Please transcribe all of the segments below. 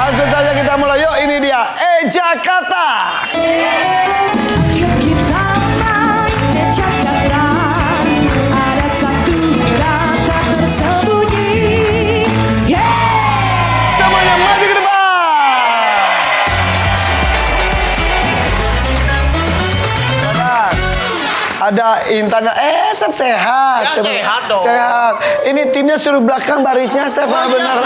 Langsung saja kita mulai. Yuk, ini dia Jakarta. Ayo kita main Jakarta. Ada satu kata tersembunyi. Semuanya maju ke depan. Ada Intan, Sep sehat. Ya, sehat dong. Sehat. Ini timnya suruh belakang barisnya, Sep, bener.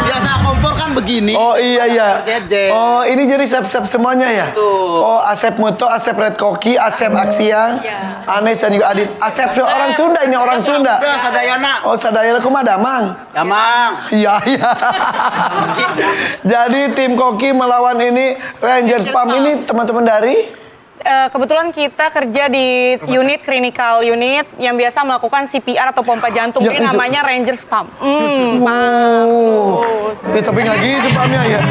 Biasa kompor kan begini. Oh iya. Jeje. Oh ini jadi Sep semuanya ya? Betul. Oh Asep Muto, Asep Red Koki, Asep Aksia, Anes dan juga Adit. Asep orang Sunda ini, orang Sunda. Udah, Sadayana. Oh Sadayana, kumaha Damang? Damang. Iya. Jadi tim Koki melawan ini Rangers Pump ini teman-teman dari? Kebetulan kita kerja di unit clinical unit yang biasa melakukan CPR atau pompa jantung. Ya, Ini itu. namanya Rangers Pump. Bagus. Tapi nggak gitu pumpnya ya.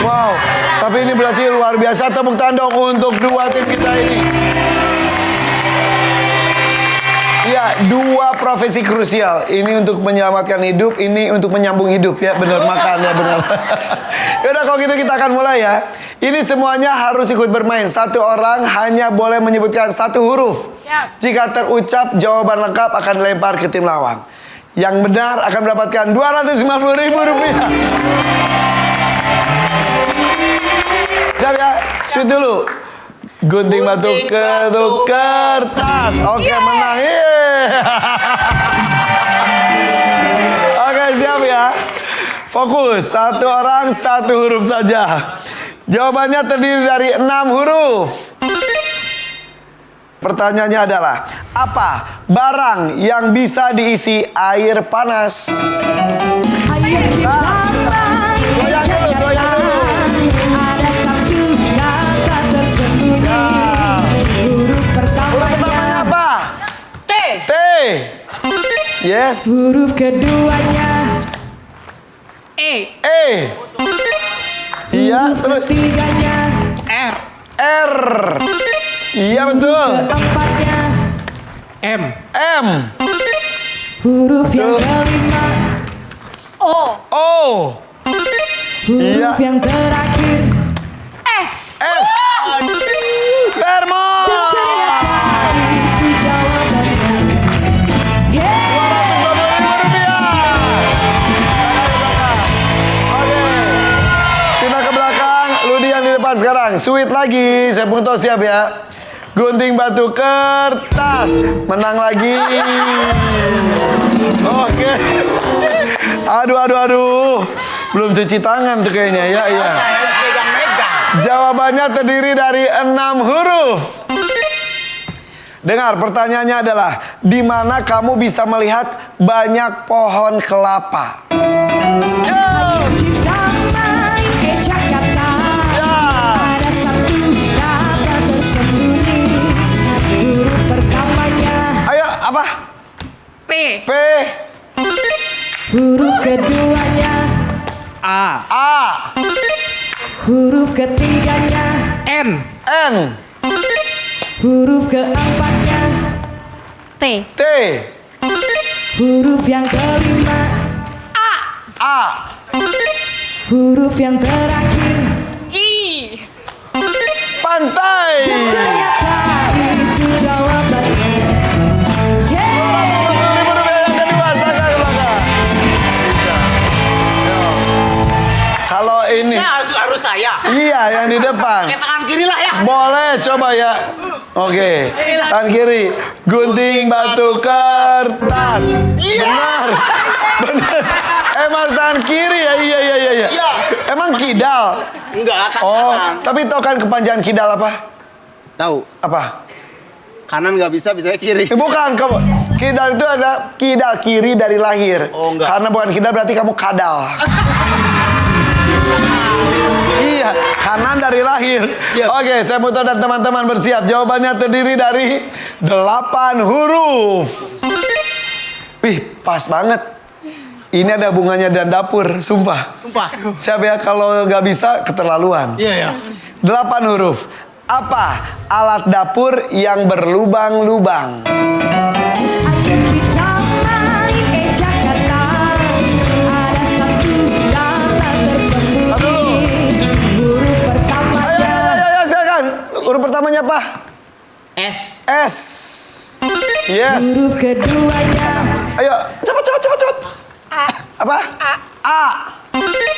Wow. Tapi ini berarti luar biasa. Tepuk tangan dong untuk dua tim kita ini. Ya, dua profesi krusial. Ini untuk menyelamatkan hidup, ini untuk menyambung hidup ya. Benar, makan ya benar. Yaudah kalau gitu kita akan mulai ya. Ini semuanya harus ikut bermain. Satu orang hanya boleh menyebutkan satu huruf. Jika terucap jawaban lengkap akan dilempar ke tim lawan. Yang benar akan mendapatkan Rp250.000. Siap ya? Shoot dulu. Gunting batu ketuk kertas. Oke, menang. Oke, siap ya. Fokus. Satu orang, satu huruf saja. Jawabannya terdiri dari 6 huruf. Pertanyaannya adalah, apa barang yang bisa diisi air panas? Ayo kita main Jakarta. Ada satu kata tersembunyi. Huruf pertamanya Apa? T. T. Yes. huruf keduanya. E. E. Iya, Huruf terus ketiganya. R. R. Iya betul. Keempatnya. M. Huruf yang Tuh. kelima. O. O. Iya. Huruf yang terakhir. S. S. Termo. Ternyata itu jawabannya. Oke. Kita ke belakang. Ludi yang di depan sekarang. Sweet lagi. Saya Punto siap ya. Gunting batu kertas. Menang lagi. Oke. Aduh. Belum cuci tangan tuh kayaknya ya. Iya. Harus megang-megang. Jawabannya terdiri dari 6 huruf. Dengar, pertanyaannya adalah, di mana kamu bisa melihat banyak pohon kelapa? Yo! Kita main ke Jakarta. Ada satu kata tersembunyi. Huruf pertamanya. Ayo, apa? P. P. Huruf keduanya. A. Huruf ketiganya. N. Huruf keempatnya. T. T. Huruf yang kelima. A. Huruf yang terakhir. I. Pantai. Ternyata itu jawabannya. Yang kedua, tangan ke belakang. Yo. Kalau ini, Ya harus saya. iya yang di depan. Pakai tangan kiri lah ya. Boleh coba ya. Oke. Tangan kiri. Gunting batu kertas. Benar. Benar. Emang tangan kiri ya? Iya. Iya. Emang kidal. Enggak, kan Oh, kanan. tapi tau kan kepanjangan kidal apa? Tahu. Apa? Kanan nggak bisa, bisanya kiri. Bukan, kidal itu ada kidal kiri dari lahir. Oh, enggak. Karena bukan kidal berarti kamu kadal. Iya, kanan dari lahir. Iya. Oke, saya Muto dan teman-teman bersiap. Jawabannya terdiri dari 8 huruf. Wih, pas banget. Ini ada hubungannya dan dapur, sumpah. Siap ya, kalau nggak bisa keterlaluan. Iya. 8 huruf. Apa alat dapur yang berlubang-lubang? Ayo kita main ke Jakarta. Ada satu apa? S. S. Yes. Huruf keduanya Ayo, cepat. Apa? A.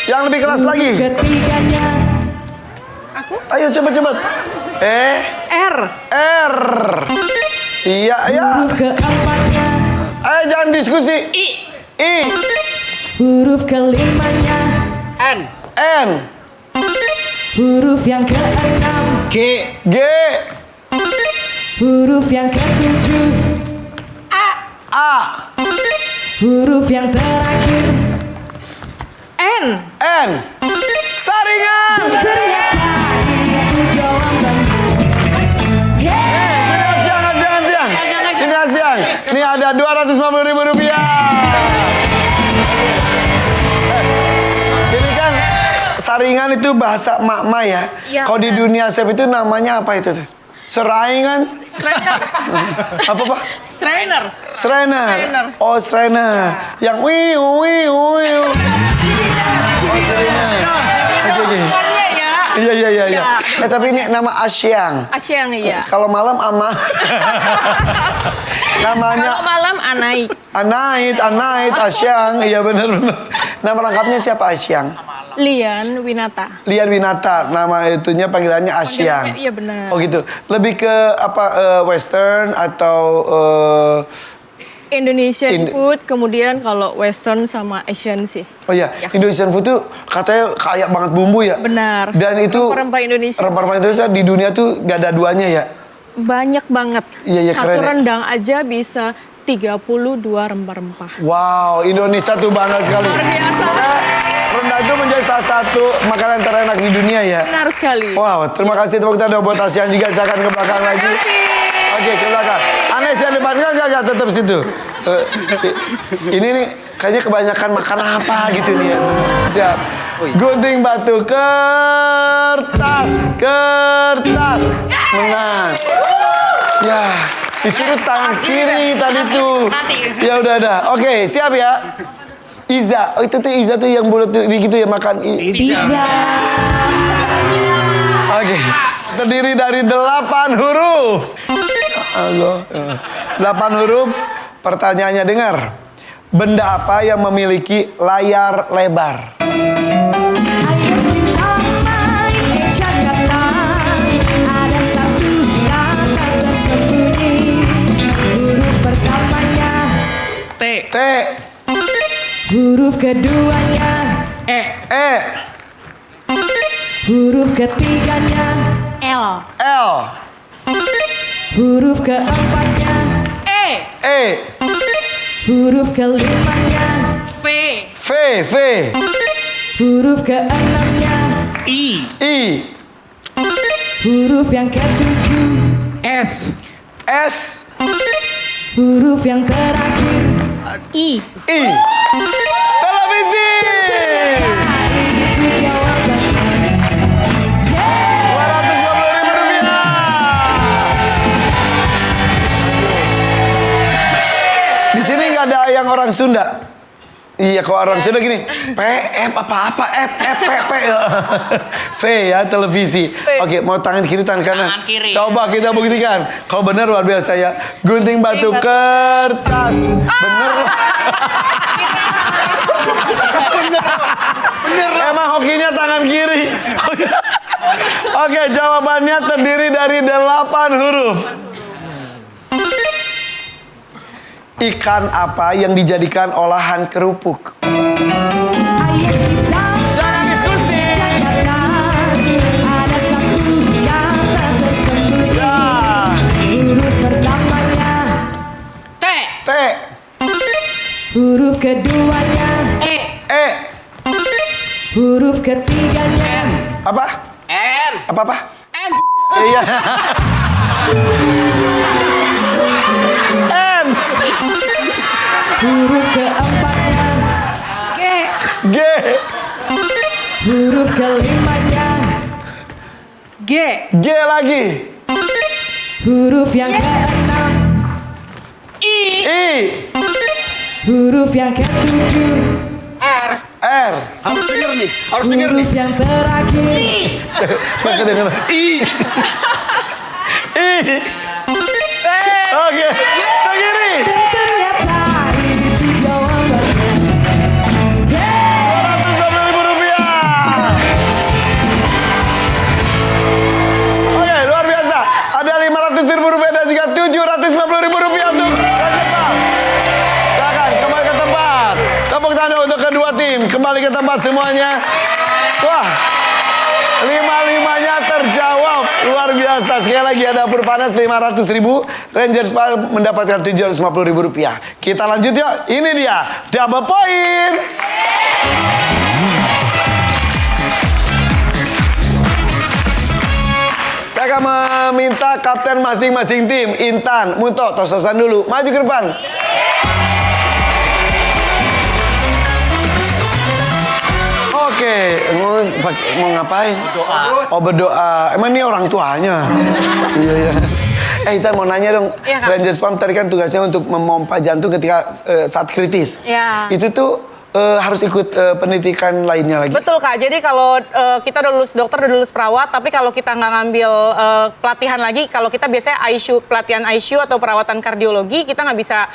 Yang lebih keras lagi. ketiganya Ayo cepat. R. R. Iya. huruf keempatnya Ayo jangan diskusi. I. huruf kelimanya N. N. huruf yang keenam G. G. huruf yang ketujuh A. huruf yang terakhir N. N. Saringan. ternyata itu jawabannya. Siang. Sini siang. Ini ada 250.000 rupiah. Ini kan saringan itu bahasa mak-mak ya. Iya, Kalau di benar. dunia chef itu namanya apa itu tuh? Seraingan? Strainer. Apa Pak? Strainer. Strainer. Strainer. Oh, strainer. Yang wiu. Oh, strainer. Oke. Bukannya ya. Iya. Ya. Tapi ini nama Asyang. Asyang ya. Kalau malam ama. Namanya Kalau malam Anaik. Anait, Asyang. Iya benar. Nama lengkapnya siapa Asyang? Lian Winata. Lian Winata. Nama itunya panggilannya Asyang. Panggilannya, iya benar. Oh gitu. Lebih ke apa western atau Indonesian food, kemudian kalau Western sama Asian sih. oh ya, Ya. Indonesian food tuh katanya kaya banget bumbu ya. Benar. Dan itu Rempah-rempah Indonesia. Rempah-rempah Indonesia di dunia tuh gak ada duanya ya. Banyak banget. Iya, Satu keren ya. rendang aja bisa 32 rempah-rempah. Wow, Indonesia tuh bangga sekali. Luar biasa. Makanya rendang itu menjadi salah satu makanan terenak di dunia ya. Benar sekali. Wow, terima kasih tepuk tangan buat Asyang juga. Saya akan ke belakang lagi. Terima kasih. Oke, ke belakang. Anes yang depan enggak tetap situ. Ini nih kayaknya kebanyakan makan apa gitu nih ya. Bener. Siap. Gunting batu kertas. Menang. Ya, disuruh tangan kiri tadi tuh. Ya udah. Oke, siap ya. Iza. Oh, itu tuh Iza tuh yang bulat gitu ya makan. Pizza Oke. Terdiri dari 8 huruf. Halo. 8 huruf. Pertanyaannya dengar. Benda apa yang memiliki layar lebar? ayo kita main ke Jakarta ada satu kata tersembunyi huruf pertamanya T. huruf keduanya E. huruf ketiganya L. L. huruf keempatnya E. huruf kelimanya V. V. huruf keenamnya I. huruf yang ketujuh S. huruf yang terakhir I. Televisi. itu jawabannya 250.000 rupiah. Di sini nggak ada yang orang Sunda. Iya, kalau orang Sunda gini, P, F, apa, F, P, V ya, televisi. Oke, mau tangan kiri, tangan kanan. Tangan kiri. Coba kita buktikan. Kalau benar luar biasa ya. Gunting batu kertas. Bener. Bener. Emang hokinya tangan kiri. Oke, jawabannya terdiri dari 8 huruf. Ikan apa yang dijadikan olahan kerupuk? ayo kita Jangan diskusi. Jakarta ada satu kata tersembunyi Ya. huruf pertamanya T. T. huruf keduanya E. huruf ketiganya Apa? N. Apa? N. Iya. N. huruf keempatnya G. G. huruf kelimanya G. G lagi. huruf yang keenam I. I. huruf yang ketujuh R. R. Harus denger nih. huruf yang terakhir Maka dengan I. Ih. Oke, ke kiri. Ternyata itu jawabannya. 250.000 rupiah. Oke, luar biasa. Ada 500.000 rupiah dan juga 750.000 rupiah untuk Ranger Palm. Silakan kembali ke tempat. Tepuk tangan untuk kedua tim. Kembali ke tempat semuanya. Wah, 5-5-nya terjawab. Luar biasa. Sekali lagi ada dapur panas 500.000. Rangers Palm mendapatkan 750.000 rupiah. Kita lanjut yuk. Ini dia double point. Saya akan meminta kapten masing-masing tim. Intan, Munto, tos-tosan dulu. Maju ke depan. Oke, mau ngapain? Berdoa. Oh, berdoa. Emang ini orang tuanya? Iya. Intan mau nanya dong. Iya, Kak. Rangers Palm tadi kan tugasnya untuk memompa jantung ketika saat kritis. Iya. Itu tuh harus ikut pendidikan lainnya lagi. Betul Kak, jadi kalau kita udah lulus dokter, udah lulus perawat, tapi kalau kita nggak ngambil pelatihan lagi, kalau kita biasanya ICU, pelatihan ICU atau perawatan kardiologi, kita nggak bisa,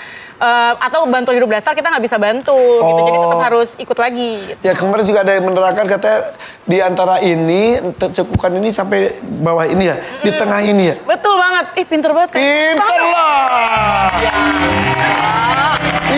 atau bantuan hidup dasar kita nggak bisa bantu, gitu. Jadi tetap harus ikut lagi. Gitu. Ya kemarin juga ada yang menerangkan katanya di antara ini, cekukan ini sampai bawah ini ya, di tengah ini ya. Betul banget, ih pinter banget Kak. Pinter lah.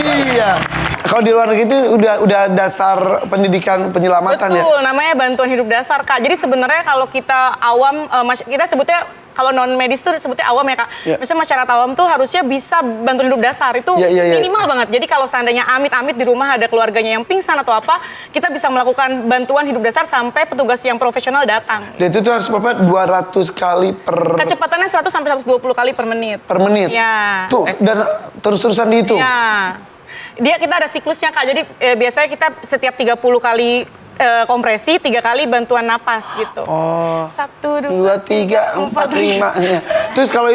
Iya. Kalau di luar negeri itu udah dasar pendidikan penyelamatan ya. Betul, namanya bantuan hidup dasar Kak. Jadi sebenarnya kalau kita awam, kita sebutnya kalau non medis tuh sebutnya awam ya Kak. Ya. Misalnya masyarakat awam tuh harusnya bisa bantuan hidup dasar itu Ya. minimal banget. Jadi kalau seandainya amit-amit di rumah ada keluarganya yang pingsan atau apa, kita bisa melakukan bantuan hidup dasar sampai petugas yang profesional datang. Dan itu tuh harus berapa? 200 kali per Kecepatannya 100 sampai 120 kali per menit. per menit. Ya. Tuh dan terus-terusan dihitung. Ya. Kita ada siklusnya Kak. Jadi biasanya kita setiap 30 kali kompresi, 3 kali bantuan napas gitu. Oh. 1, 2, 3, 4, 5. Ya. Terus kalau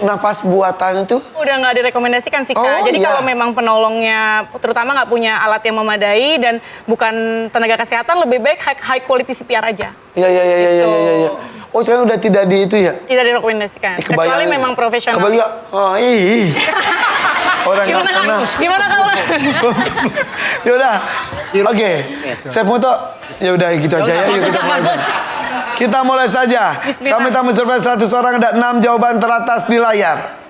nafas buatan itu Udah nggak direkomendasikan sih Kak. Oh, Jadi iya. kalau memang penolongnya terutama nggak punya alat yang memadai dan bukan tenaga kesehatan, lebih baik high quality CPR aja. ya. Oh, sekarang udah tidak di itu ya? Tidak direkomendasikan. Kecuali memang profesional. Kebayang. Oh, orang nggak sana. Gimana kalau? Yaudah. Oke. Chef Muto. Ya udah gitu aja ya. Yuk kita mulai. Kita mulai saja. Bismillah. Kami tamu survei 100 orang, ada 6 jawaban teratas di layar.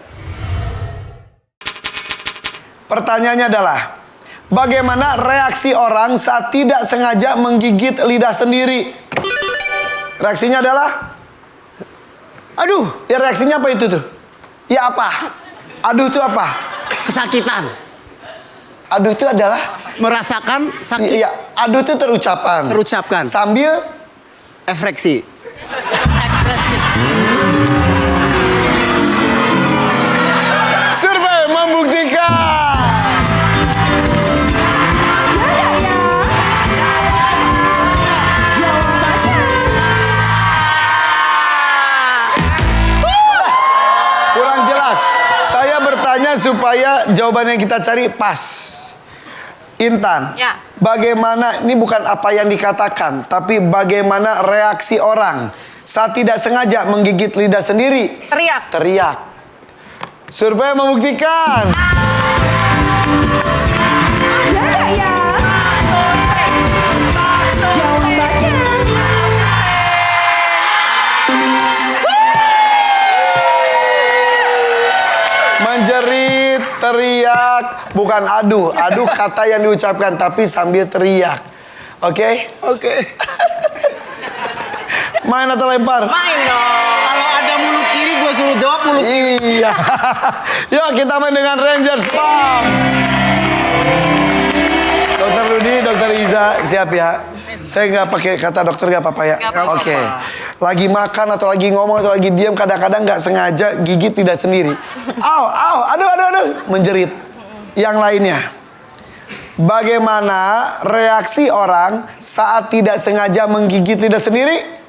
Pertanyaannya adalah, bagaimana reaksi orang saat tidak sengaja menggigit lidah sendiri? Reaksinya adalah, aduh. Ya reaksinya apa itu tuh? Ya apa? Aduh itu apa? Kesakitan. Aduh itu adalah, Merasakan sakit. iya, aduh itu terucapkan. Terucapkan. Sambil Efreksi. survei membuktikan. Kurang jelas. Saya bertanya supaya jawaban yang kita cari pas. Intan, Ya. bagaimana, ini bukan apa yang dikatakan, tapi bagaimana reaksi orang saat tidak sengaja menggigit lidah sendiri? Teriak. Teriak. Survei membuktikan. Menjerit, teriak, bukan aduh. Aduh kata yang diucapkan, tapi sambil teriak. Oke? Oke. Main atau lempar? Main dong. Kalau ada mulut kiri, gue suruh jawab mulut. Iya. Yuk kita main dengan Rangers Palm. Dokter Rudi, Dokter Iza, siap ya? Saya nggak pakai kata dokter nggak apa-apa ya? Oke. Lagi makan atau lagi ngomong atau lagi diam, kadang-kadang nggak sengaja gigit lidah sendiri. Aduh, menjerit. Yang lainnya. Bagaimana reaksi orang saat tidak sengaja menggigit lidah sendiri?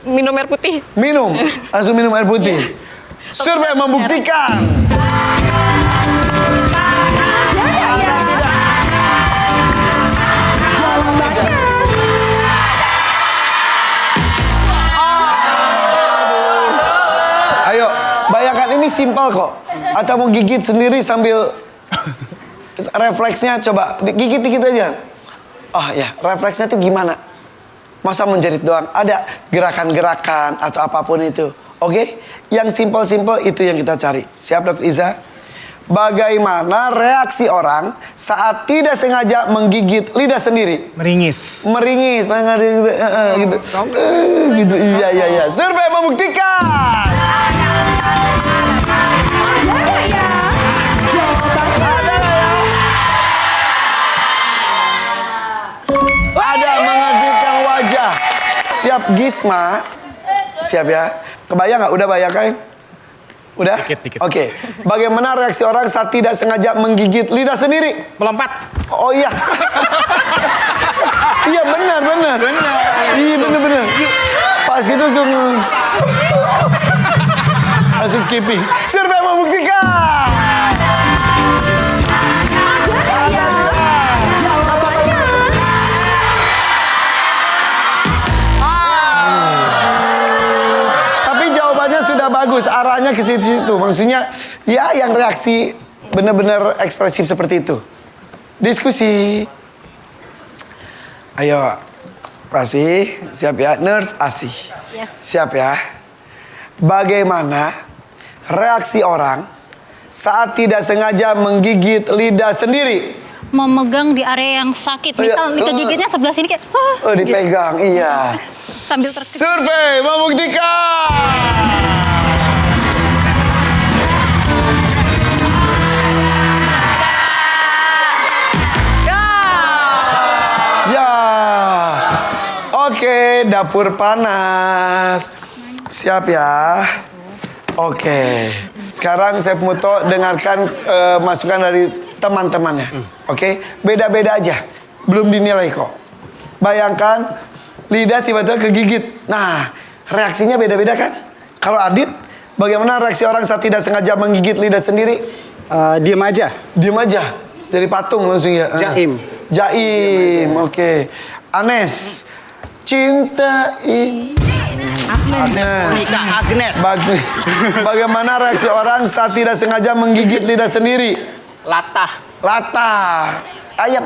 Minum air putih. Minum, langsung minum air putih. Survei membuktikan. Simpel kok. Atau mau gigit sendiri sambil refleksnya coba gigit dikit aja. Oh ya, refleksnya tuh gimana? Masa menjerit doang? Ada gerakan-gerakan atau apapun itu. Oke? Yang simpel-simpel itu yang kita cari. Siap Dr. Iza? Bagaimana reaksi orang saat tidak sengaja menggigit lidah sendiri? Meringis. Meringis, gitu. Gitu. Iya. Survei membuktikan. Ada nggak ya? Jawabannya Ada nggak ya? Ada mengejutkan wajah. Siap Gisma? Siap ya? Kebayang nggak? Udah bayangkan? Udah? Dikit. Oke. Bagaimana reaksi orang saat tidak sengaja menggigit lidah sendiri? Melompat. Oh iya. Iya benar. Iya benar. Pas gitu langsung skipping. Survei membuktikan. ada nggak ya? Jawabannya Tapi jawabannya sudah bagus, arahnya ke situ. Maksudnya ya yang reaksi benar-benar ekspresif seperti itu. Diskusi. Ayo, Asih, siap ya. Nurse Asih. Siap ya. Bagaimana reaksi orang saat tidak sengaja menggigit lidah sendiri? Memegang di area yang sakit. Misal kegigitnya sebelah sini kayak Oh, dipegang, iya. sambil terkejut. Survei membuktikan. Ya. Oke, dapur panas. Siap ya. Oke. Sekarang saya Muto dengarkan masukan dari teman-temannya. Oke, beda-beda aja. Belum dinilai kok. Bayangkan lidah tiba-tiba kegigit. Nah, reaksinya beda-beda kan? Kalau Adit, bagaimana reaksi orang saat tidak sengaja menggigit lidah sendiri? Diem aja. Diem aja. Dari patung langsung ya. Jaim. Jaim, oke. Anes. Cintain. Agnes. Nika Agnes. Bagaimana reaksi orang saat tidak sengaja menggigit lidah sendiri? Latah. Latah. Ayam.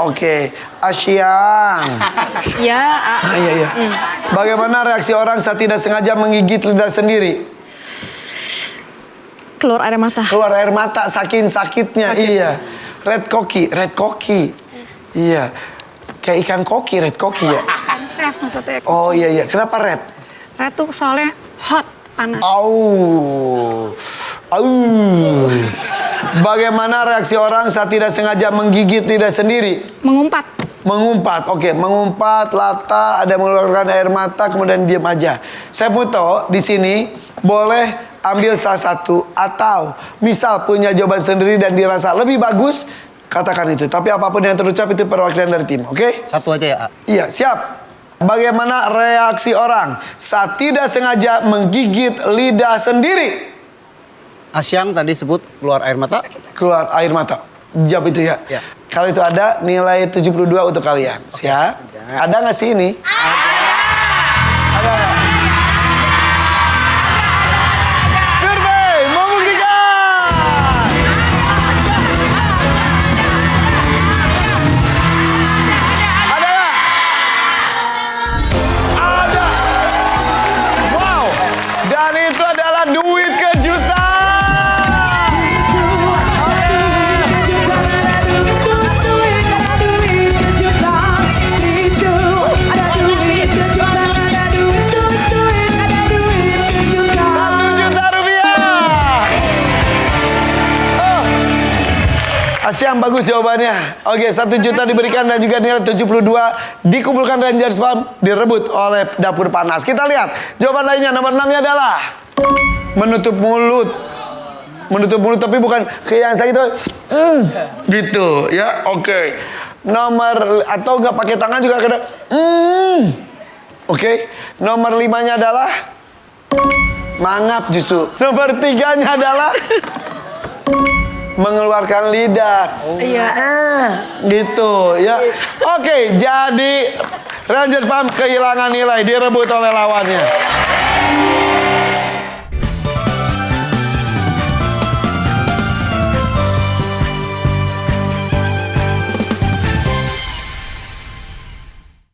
Oke. Asyang. Ya, Iya. Bagaimana reaksi orang saat tidak sengaja menggigit lidah sendiri? keluar air mata. Keluar air mata saking sakitnya. Iya. Red koki. Iya. Kayak ikan koki, red koki ya. Kan chef maksudnya. Oh iya. Kenapa red? Red tuh soalnya hot, panas. Bagaimana reaksi orang saat tidak sengaja menggigit lidah sendiri? Mengumpat. Mengumpat, oke. Mengumpat, latah, ada mengeluarkan air mata, kemudian diam aja. Saya Puto di sini boleh ambil salah satu atau misal punya jawaban sendiri dan dirasa lebih bagus, katakan itu. Tapi apapun yang terucap itu perwakilan dari tim, oke? Satu aja ya. Iya, siap. Bagaimana reaksi orang saat tidak sengaja menggigit lidah sendiri? Asyang tadi sebut keluar air mata. Keluar air mata. Jawab itu ya. Ya. Kalau itu ada nilai 72 untuk kalian. Siap? Ada nggak sih ini? Ada nggak? Survei membuktikan. Ada nggak? Ada. Wow. Dan itu adalah duit kejutan. Asyang bagus jawabannya. Oke, 1 juta diberikan dan juga nilai 72 dikumpulkan Rangers Farm direbut oleh dapur panas. Kita lihat jawaban lainnya. Nomor 6-nya adalah menutup mulut. Menutup mulut tapi bukan kayak yang saya itu gitu ya. Oke. Nomor atau nggak pakai tangan juga kena Oke. Nomor 5-nya adalah mangap justru. Nomor 3-nya adalah mengeluarkan lidah. Iya. Gitu ya. Oke, jadi Rangers Farm kehilangan nilai direbut oleh lawannya.